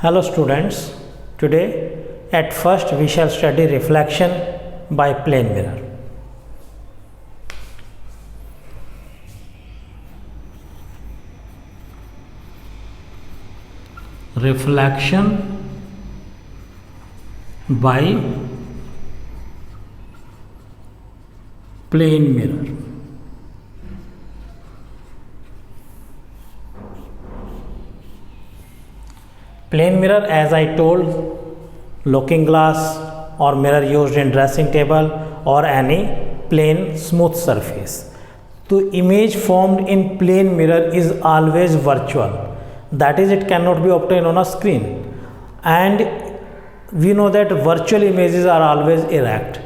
Hello students, today at first we shall study reflection by plane mirror. Reflection by plane mirror. Plane mirror, as I told, looking glass or mirror used in dressing table or any plane smooth surface. The image formed in plane mirror is always virtual, that is, it cannot be obtained on a screen, and we know that virtual images are always erect.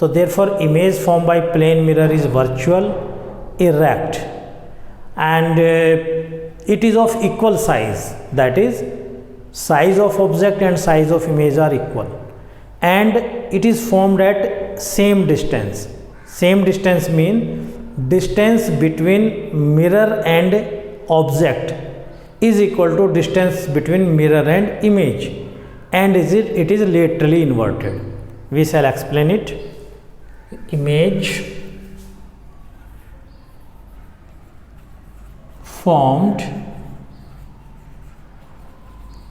So therefore image formed by plane mirror is virtual, erect, and it is of equal size, that is, size of object and size of image are equal, and it is formed at same distance. Same distance mean distance between mirror and object is equal to distance between mirror and image, and it is laterally inverted. We shall explain it. Image formed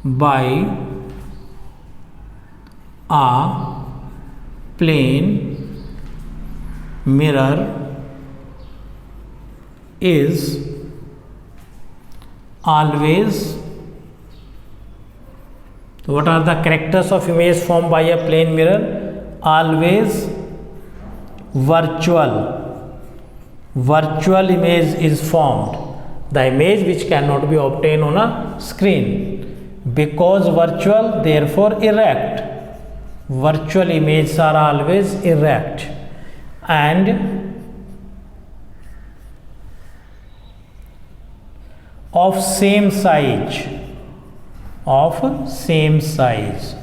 by a plane mirror is always, what are the characters of image formed by a plane mirror? Always virtual. Virtual image is formed, the image which cannot be obtained on a screen. Because virtual, therefore erect. Virtual images are always erect, and of same size. Of same size.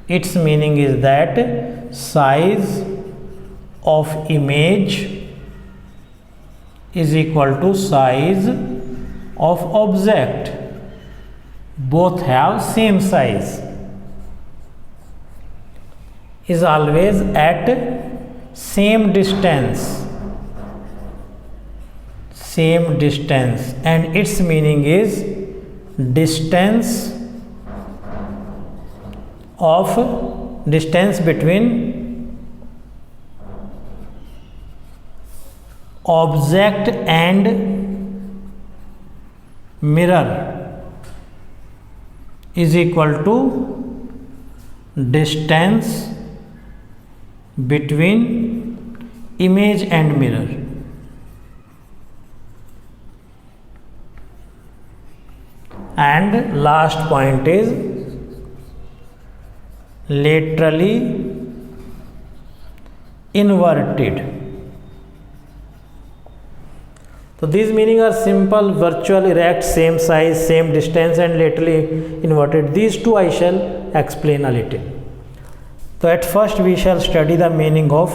Its meaning is that size of image is equal to size of object. Both have same size. Is always at same distance. Same distance, and its meaning is distance between object and mirror is equal to distance between image and mirror. And last point is laterally inverted. So these meanings are simple: virtual, erect, same size, same distance, and laterally inverted. These two I shall explain a little. So at first we shall study the meaning of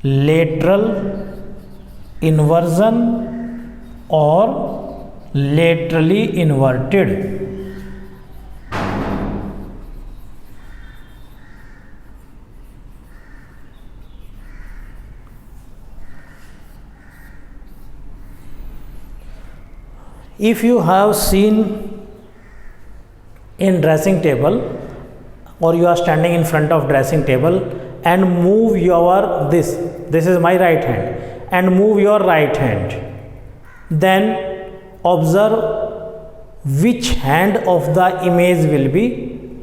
lateral inversion or laterally inverted. If you have seen in dressing table, or you are standing in front of dressing table and move your this is my right hand, and move your right hand, then observe which hand of the image will be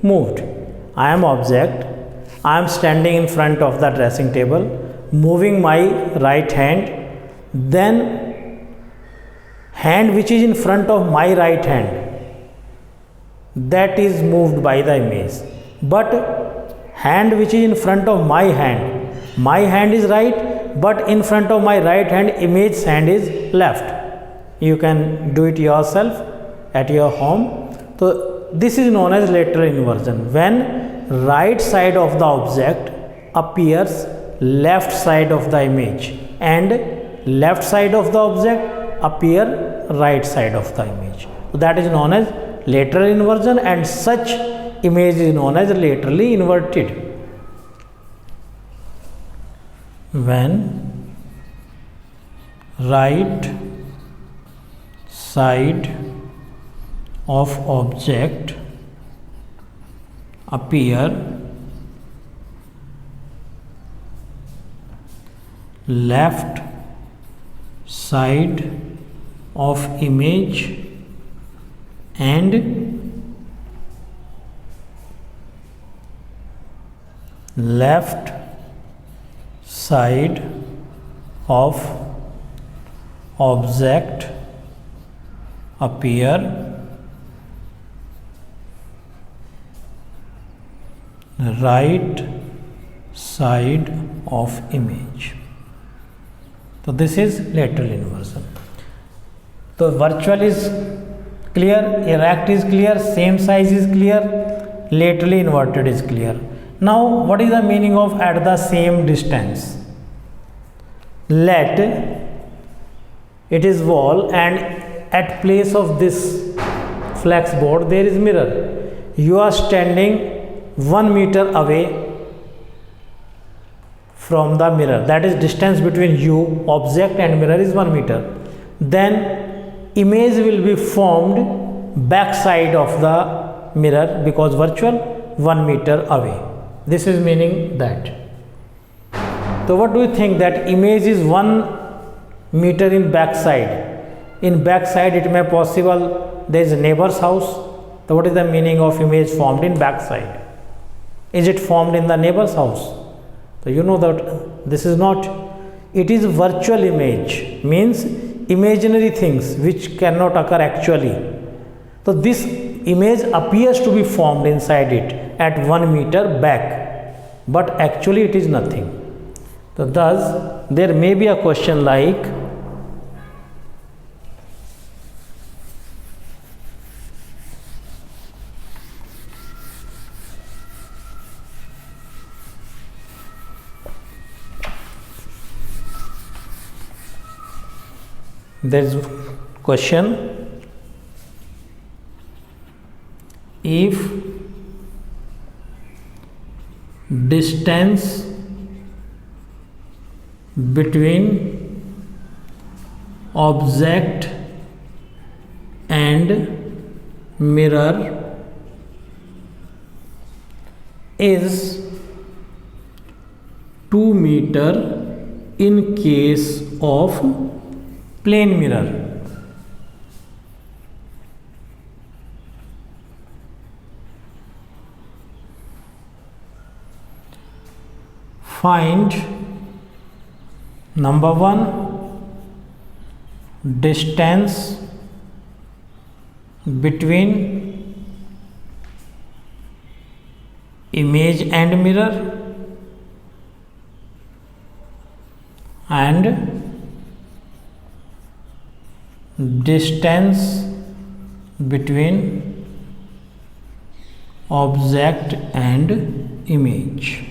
moved. I am object, I am standing in front of the dressing table, moving my right hand, then hand which is in front of my right hand, that is moved by the image. But hand which is in front of my hand is right, but in front of my right hand, image hand is left. You can do it yourself at your home. So this is known as lateral inversion, when right side of the object appears left side of the image and left side of the object appear right side of the image. So that is known as lateral inversion, and such image is known as laterally inverted. When right side of object appear left side of image and left side of object appear right side of image. So this is lateral inversion. So virtual is clear, erect is clear, same size is clear, laterally inverted is clear. Now what is the meaning of at the same distance? Let it is wall and at place of this flex board there is mirror. You are standing 1 meter away from the mirror, that is distance between you, object and mirror is 1 meter. Then image will be formed back side of the mirror because virtual 1 meter away. This is meaning that. So what do you think that image is 1 meter in back side? In back side it may possible there is a neighbor's house. So what is the meaning of image formed in back side? Is it formed in the neighbor's house? So you know that this is not, it is virtual image, means imaginary things which cannot occur actually. So this image appears to be formed inside it at 1 meter back, but actually it is nothing. So thus there may be a question like, there is question, if distance between object and mirror is 2 meter in case of plane mirror, find number 1 distance between image and mirror and distance between object and image.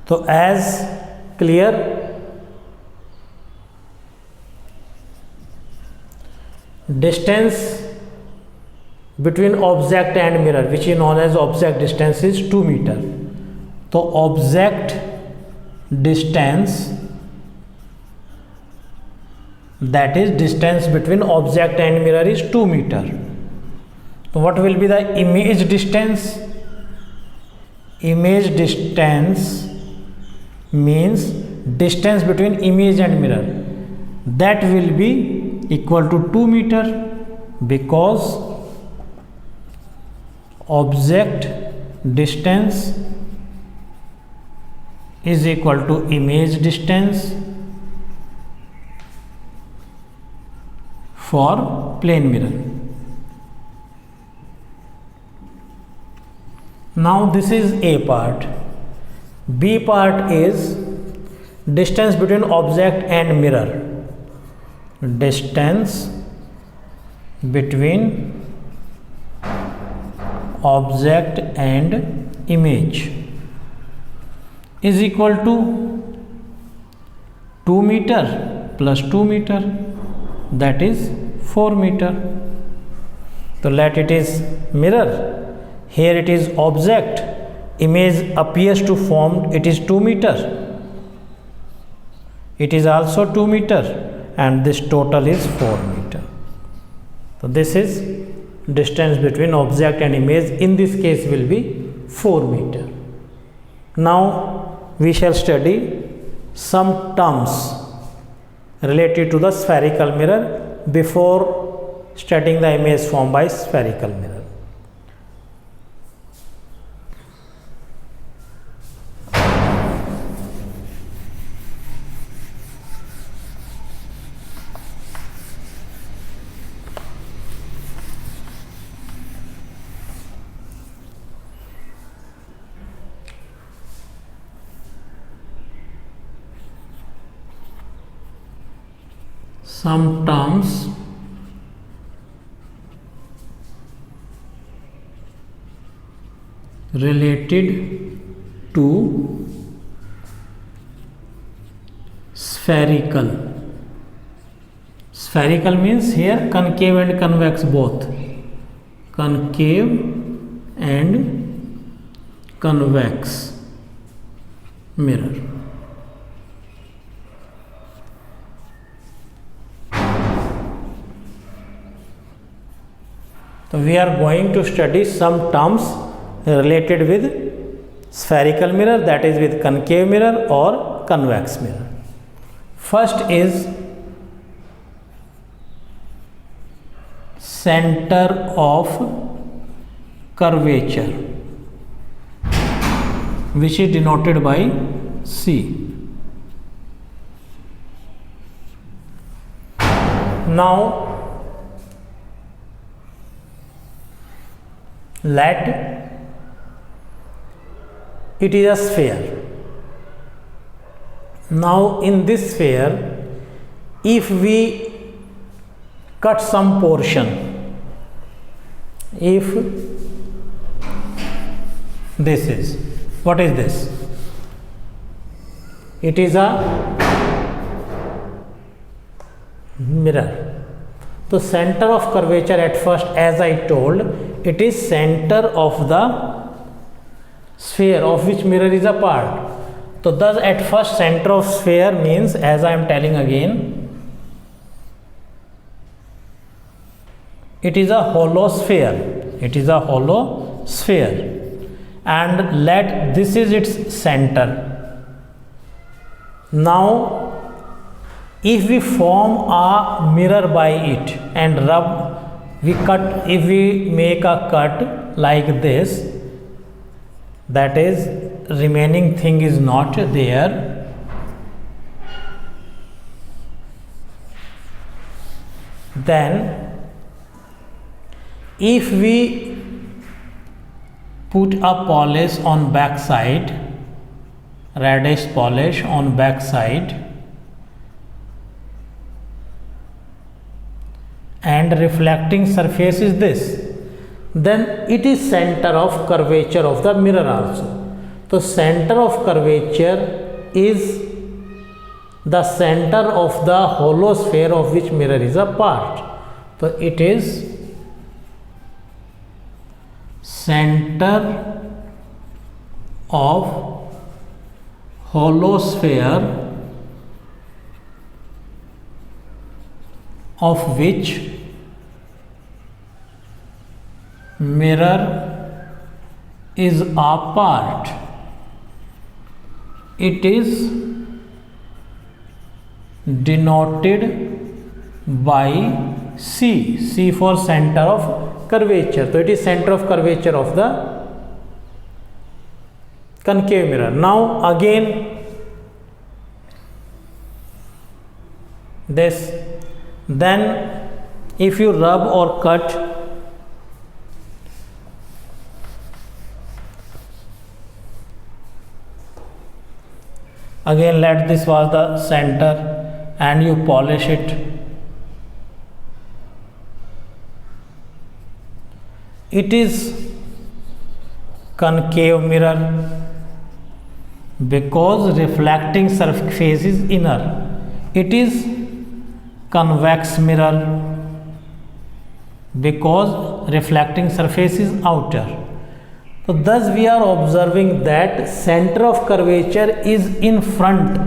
So as clear, distance between object and mirror, which is known as object distance, is 2 meter. So object distance, that is distance between object and mirror, is 2 meter. So what will be the image distance? Image distance means distance between image and mirror, that will be equal to 2 meter because object distance is equal to image distance for plane mirror. Now this is A part. B part is distance between object and mirror. Distance between object and image is equal to 2 meter plus 2 meter, that is 4 meter. So let it is mirror. Here it is object. Image appears to form, it is 2 meter. It is also 2 meter, and this total is 4 meter. So this is distance between object and image. In this case will be 4 meter. Now we shall study some terms related to the spherical mirror before studying the image formed by spherical mirror. Some terms related to spherical. Spherical means here concave and convex both. Concave and convex mirror. So we are going to study some terms related with spherical mirror, that is with concave mirror or convex mirror. First is center of curvature, which is denoted by C. Now let it is a sphere. Now in this sphere, if we cut some portion, if this is, what is this? It is a mirror. So center of curvature at first, as I told, it is center of the sphere of which mirror is a part. So thus at first center of sphere means, as I am telling again, it is a hollow sphere. It is a hollow sphere, and let this is its center. Now if we form a mirror by it and rub, we cut, if we make a cut like this, that is remaining thing is not there, then if we put a polish on back side, reddish polish on back side, and reflecting surface is this, then it is center of curvature of the mirror also. So center of curvature is the center of the hollow sphere of which mirror is a part. So it is center of hollow sphere of which mirror is a part. It is denoted by C. C for center of curvature. So it is center of curvature of the concave mirror. Now again this, then if you rub or cut, again let this was the center and you polish it, it is concave mirror because reflecting surface is inner. It is convex mirror because reflecting surface is outer. So thus we are observing that center of curvature is in front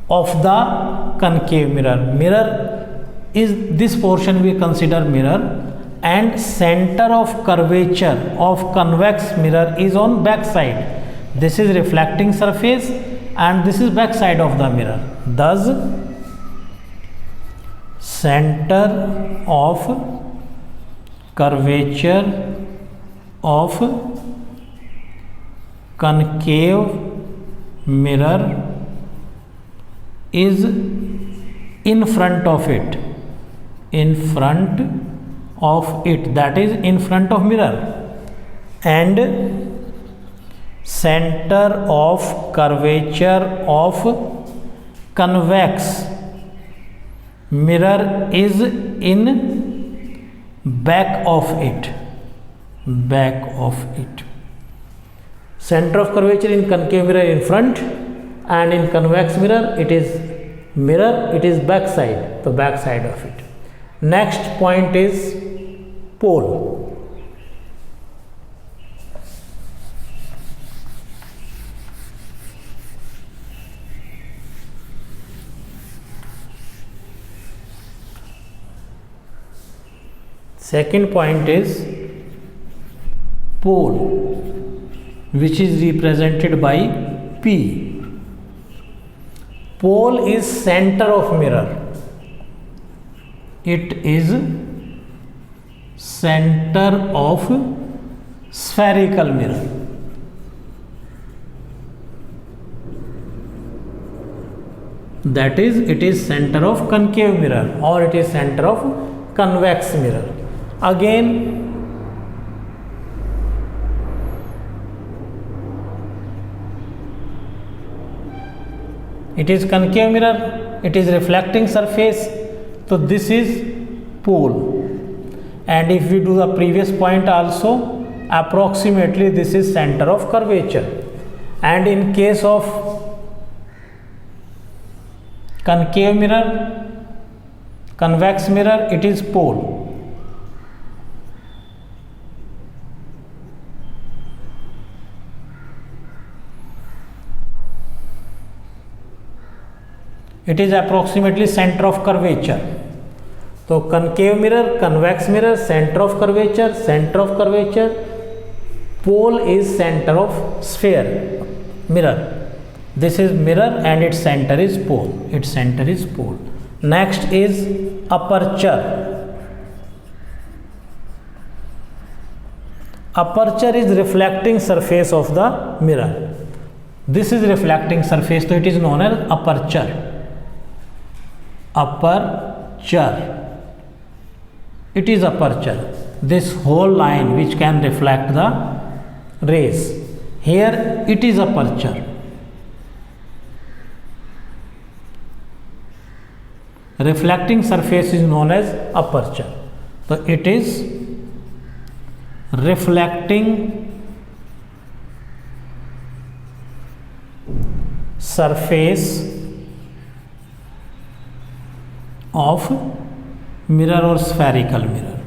of the concave mirror. Mirror is this portion we consider mirror, and center of curvature of convex mirror is on back side. This is reflecting surface and this is back side of the mirror. Thus center of curvature of concave mirror is in front of it, that is in front of mirror, and center of curvature of convex mirror is in back of it. Center of curvature in concave mirror in front, and in convex mirror it is back side, the back side of it. Next point is pole. Second point is pole, which is represented by P. Pole is center of mirror. It is center of spherical mirror. That is, it is center of concave mirror, or it is center of convex mirror. Again, it is concave mirror, it is reflecting surface, so this is pole. And if we do the previous point also, approximately this is center of curvature. And in case of concave mirror, convex mirror, it is pole. It is approximately center of curvature. So concave mirror, convex mirror, center of curvature, pole is center of sphere mirror. This is mirror and its center is pole. Next is aperture. Aperture is reflecting surface of the mirror. This is reflecting surface, so it is known as aperture. It is aperture, this whole line which can reflect the rays. Here it is aperture. Reflecting surface is known as aperture. So it is reflecting surface of mirror or spherical mirror.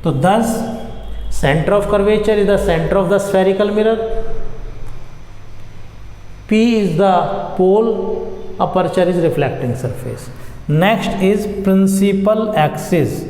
So thus center of curvature is the center of the spherical mirror, P is the pole, aperture is reflecting surface. Next is principal axis.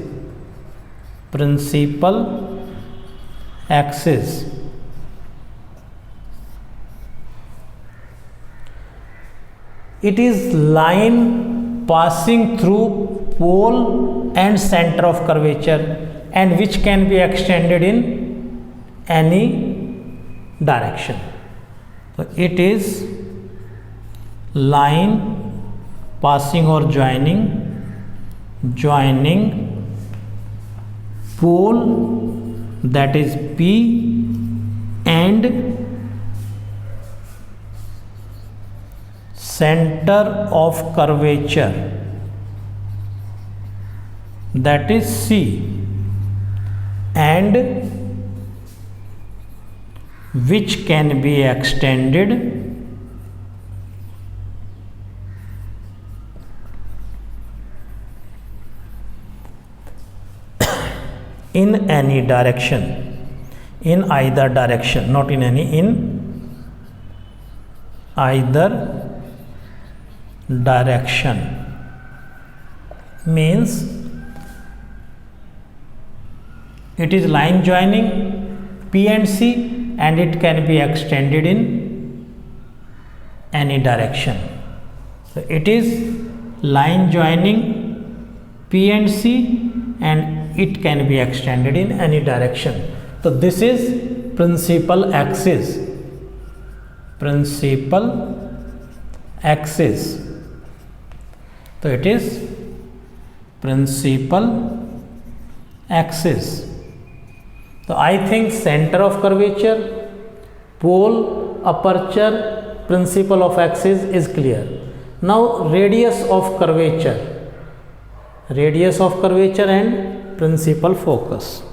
It is line passing through pole and center of curvature, and which can be extended in any direction. So it is line passing or joining pole, that is P, and center of curvature, that is C, and which can be extended in any direction, in either direction, not in any, in either direction means it is line joining P and C and it can be extended in any direction. So it is line joining P and C and it can be extended in any direction. So this is principal axis. Principal axis. So it is principal axis. So I think center of curvature, pole, aperture, principle of axis is clear. Now radius of curvature and principal focus.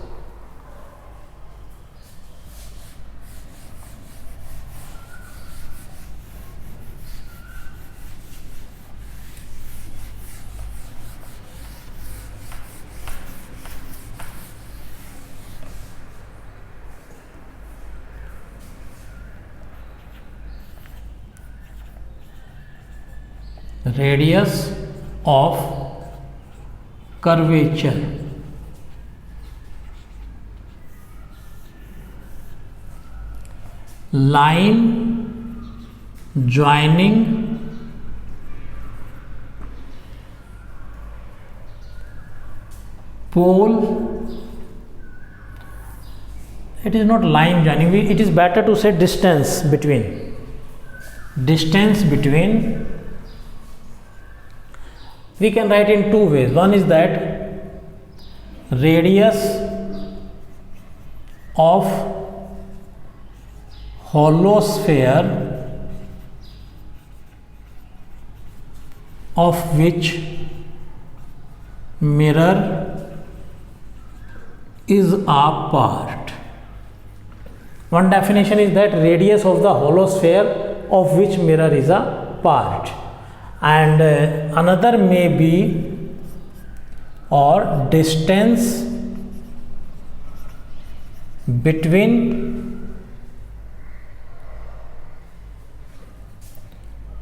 Radius of curvature. Line joining pole. It is not line joining, it is better to say distance between. We can write in two ways. One is that radius of hollow sphere of which mirror is a part. One definition is that radius of the hollow sphere of which mirror is a part. And another may be or distance between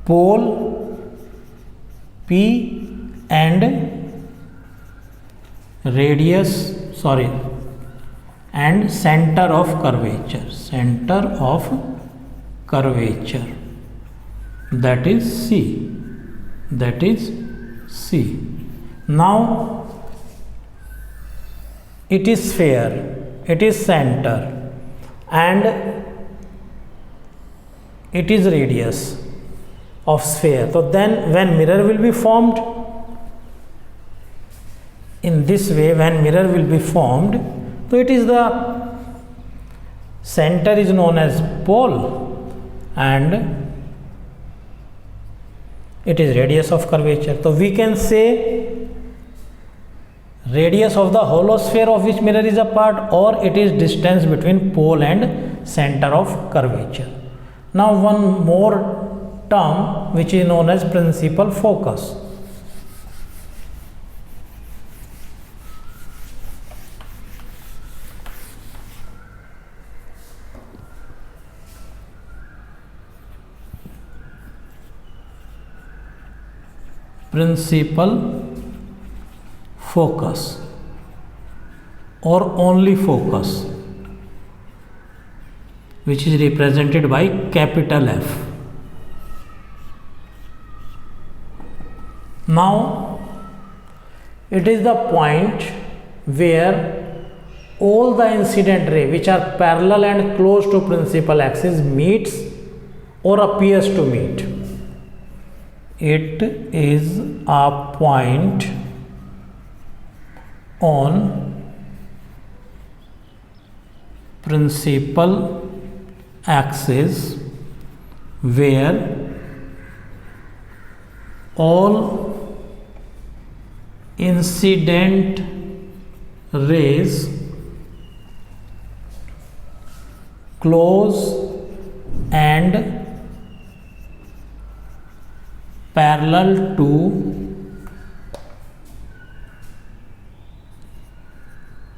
pole P and and center of curvature, that is C. Now it is sphere, it is center and it is radius of sphere. So then when mirror will be formed in this way, so it is the center is known as pole and it is radius of curvature. So we can say radius of the hollow sphere of which mirror is a part, or it is distance between pole and center of curvature. Now one more term which is known as principal focus. Principal focus or only focus, which is represented by capital F. Now it is the point where all the incident ray which are parallel and close to principal axis meets or appears to meet. It is a point on principal axis where all incident rays close and parallel to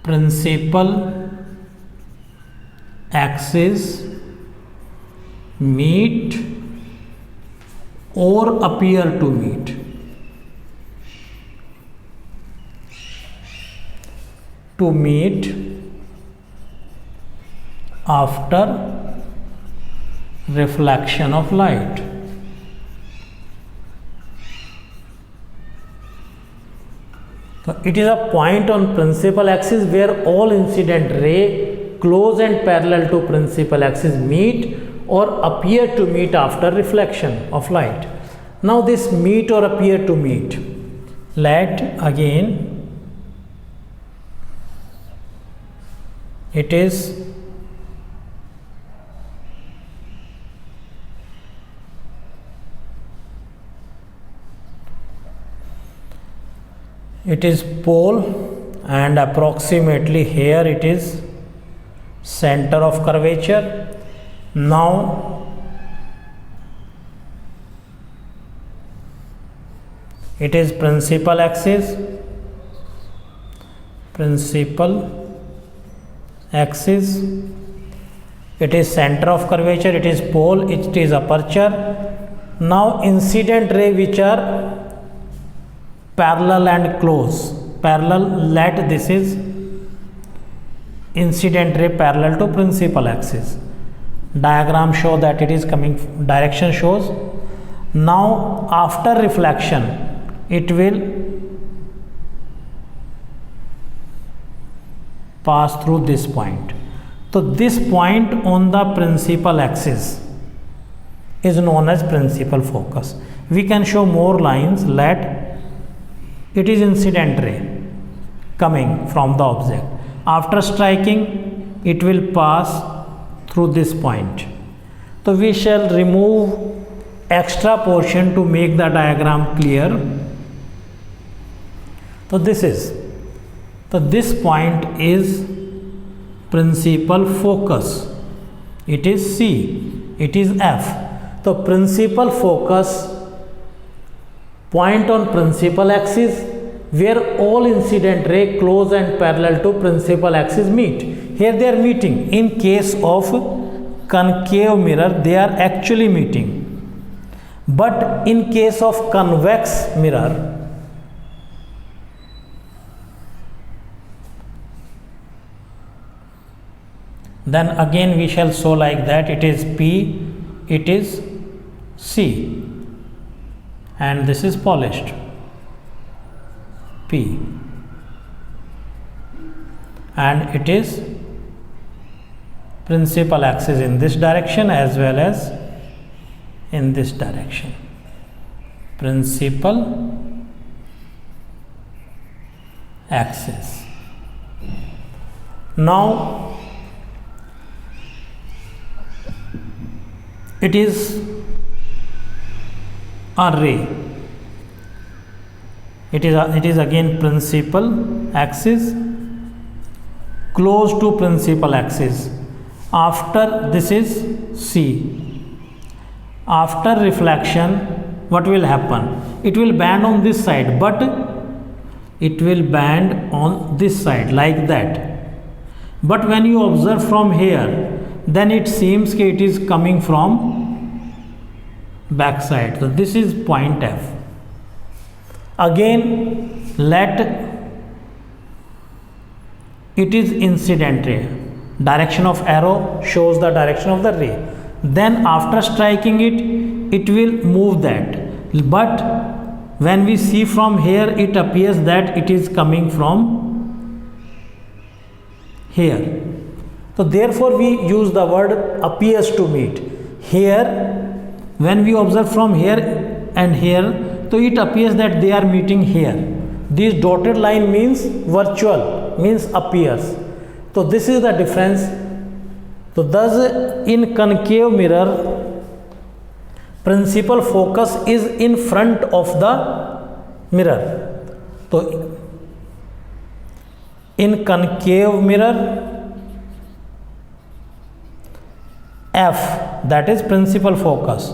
principal axis meet or appear to meet. To meet after reflection of light. So it is a point on principal axis where all incident ray close and parallel to principal axis meet or appear to meet after reflection of light. Now this meet or appear to meet, let again it is pole and approximately here it is center of curvature. Now it is principal axis, it is center of curvature, it is pole, it is aperture. Now incident ray which are parallel and close, parallel, let this is incident ray parallel to principal axis. Diagram show that it is coming, direction shows. Now after reflection it will pass through this point. So this point on the principal axis is known as principal focus. We can show more lines. Let it is incident ray coming from the object. After striking it will pass through this point. So we shall remove extra portion to make the diagram clear. So this point is principal focus. It is C, it is F. So principal focus point on principal axis where all incident ray close and parallel to principal axis meet. Here they are meeting. In case of concave mirror they are actually meeting, but in case of convex mirror then again we shall show like that. It is P, it is C, and this is polished P, and it is principal axis in this direction as well as in this direction. Principal axis. Now it is a ray. It is again principal axis close to principal axis. After this is C. After reflection what will happen? It will bend on this side, but it will bend on this side like that. But when you observe from here, then it seems that it is coming from back side. So this is point F. Again let it is incident ray. Direction of arrow shows the direction of the ray. Then after striking it, it will move that. But when we see from here, it appears that it is coming from here. So therefore we use the word appears to meet. Here when we observe from here and here, so it appears that they are meeting here. This dotted line means virtual, means appears. So this is the difference. So thus in concave mirror, principal focus is in front of the mirror. So in concave mirror, F, that is principal focus.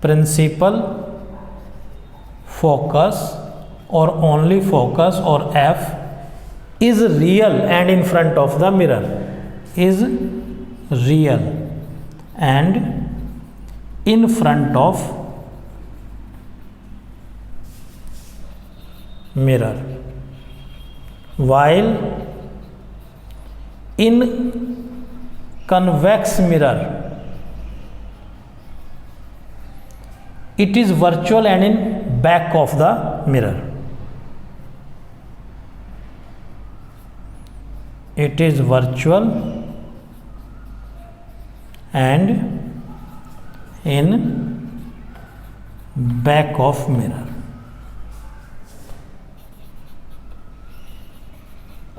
Principal focus or only focus or F is real and in front of the mirror, is real and in front of mirror, while in convex mirror it is virtual and in back of the mirror. It is virtual and in back of mirror.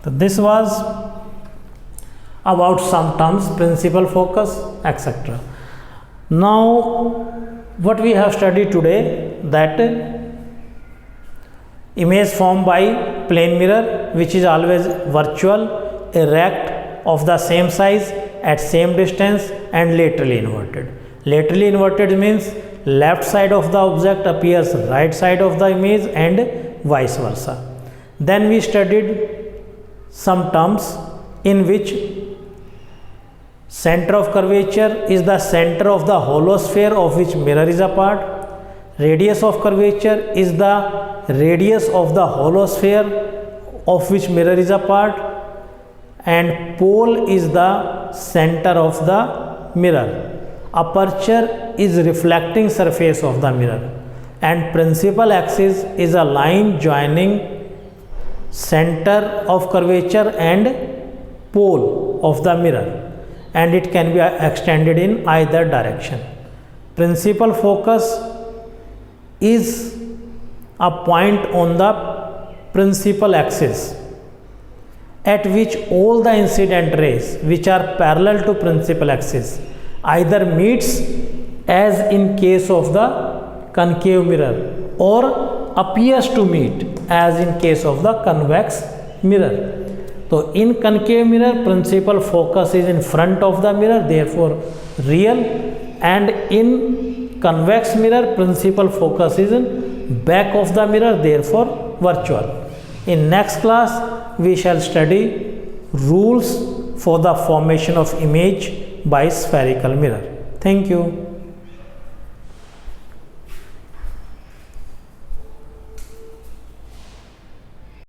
So this was about some terms, principal focus, etc. Now what we have studied today, that image formed by plane mirror, which is always virtual, erect, of the same size, at same distance, and laterally inverted. Laterally inverted means left side of the object appears right side of the image and vice versa. Then we studied some terms in which center of curvature is the center of the hollow sphere of which mirror is a part. Radius of curvature is the radius of the hollow sphere of which mirror is a part, and pole is the center of the mirror. Aperture is reflecting surface of the mirror, and principal axis is a line joining center of curvature and pole of the mirror, and it can be extended in either direction. Principal focus is a point on the principal axis at which all the incident rays which are parallel to principal axis either meets, as in case of the concave mirror, or appears to meet, as in case of the convex mirror. So in concave mirror, principal focus is in front of the mirror, therefore real, and in convex mirror, principal focus is in back of the mirror, therefore virtual. In next class, we shall study rules for the formation of image by spherical mirror. Thank you.